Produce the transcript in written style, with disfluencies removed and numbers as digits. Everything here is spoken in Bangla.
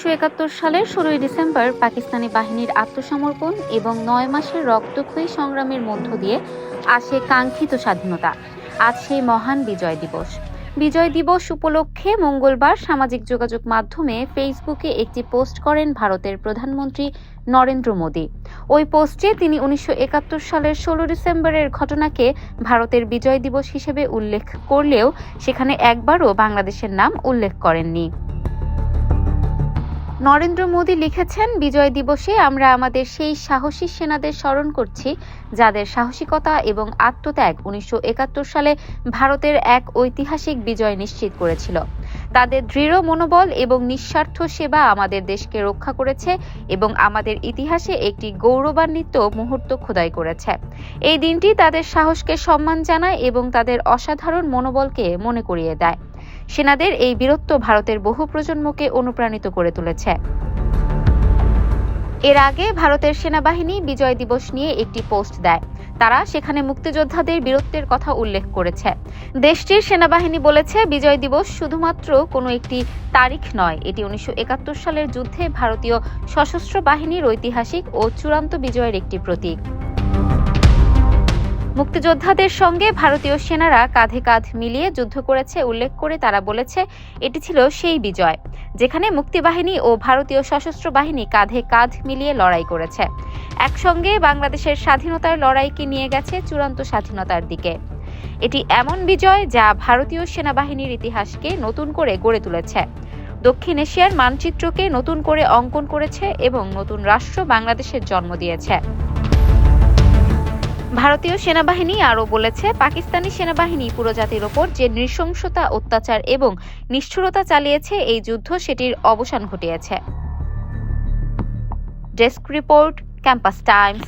1971 সালের 16 ডিসেম্বর পাকিস্তানি বাহিনীর আত্মসমর্পণ এবং 9 মাসের রক্তক্ষয়ী সংগ্রামের মধ্য দিয়ে আসে কাঙ্ক্ষিত স্বাধীনতা। আজ সেই মহান বিজয় দিবস। বিজয় দিবস উপলক্ষে মঙ্গলবার সামাজিক যোগাযোগ মাধ্যমে ফেসবুকে একটি পোস্ট করেন ভারতের প্রধানমন্ত্রী নরেন্দ্র মোদী। ওই পোস্টে তিনি 1971 সালের 16 ডিসেম্বরের ঘটনাকে ভারতের বিজয় দিবস হিসেবে উল্লেখ করলেও সেখানে একবারও বাংলাদেশের নাম উল্লেখ করেননি। নরেন্দ্র মোদী লিখেছেন, বিজয় দিবসে আমরা আমাদের সেই সাহসী সেনাদের স্মরণ করছি যাদের সাহসিকতা এবং আত্মত্যাগ 1971 সালে ভারতের এক ঐতিহাসিক বিজয় নিশ্চিত করেছিল। তাদের দৃঢ় মনোবল এবং নিঃস্বার্থ সেবা আমাদের দেশকে রক্ষা করেছে এবং আমাদের ইতিহাসে একটি গৌরবান্বিত মুহূর্ত খোদাই করেছে। এই দিনটি তাদের সাহসকে সম্মান জানায় এবং তাদের অসাধারণ মনোবলকে মনে করিয়ে দেয়। সেনাদের এই বীরত্ব ভারতের বহু প্রজন্মকে অনুপ্রাণিত করে তুলেছে। এর আগে ভারতের সেনাবাহিনী বিজয় দিবস নিয়ে একটি পোস্ট দেয়। তারা সেখানে মুক্তিযোদ্ধাদের বীরত্বের কথা উল্লেখ করেছে। দেশটির সেনাবাহিনী বলেছে, বিজয় দিবস শুধুমাত্র কোনো একটি তারিখ নয়, এটি 1971 সালের যুদ্ধে ভারতীয় সশস্ত্র বাহিনীর ঐতিহাসিক ও চূড়ান্ত বিজয়ের একটি প্রতীক। মুক্তিযোদ্ধাদের সঙ্গে ভারতীয় সেনারা কাঁধে কাঁধ মিলিয়ে যুদ্ধ করেছে উল্লেখ করে তারা বলেছে, এটি ছিল সেই বিজয় যেখানে মুক্তিবাহিনী ও ভারতীয় সশস্ত্র বাহিনী কাঁধে কাঁধ মিলিয়ে লড়াই করেছে, একসঙ্গে বাংলাদেশের স্বাধীনতার লড়াইকে নিয়ে গেছে চূড়ান্ত স্বাধীনতার দিকে। এটি এমন বিজয় যা ভারতীয় সেনাবাহিনীর ইতিহাসকে নতুন করে গড়ে তুলেছে, দক্ষিণ এশিয়ার মানচিত্রকে নতুন করে অঙ্কন করেছে এবং নতুন রাষ্ট্র বাংলাদেশের জন্ম দিয়েছে। ভারতীয় সেনাবাহিনী আরও বলেছে, পাকিস্তানি সেনাবাহিনী পুরো জাতির ওপর যে নৃশংসতা, অত্যাচার এবং নিষ্ঠুরতা চালিয়েছে এই যুদ্ধ সেটির অবসান ঘটিয়েছে। Desk report, campus Times.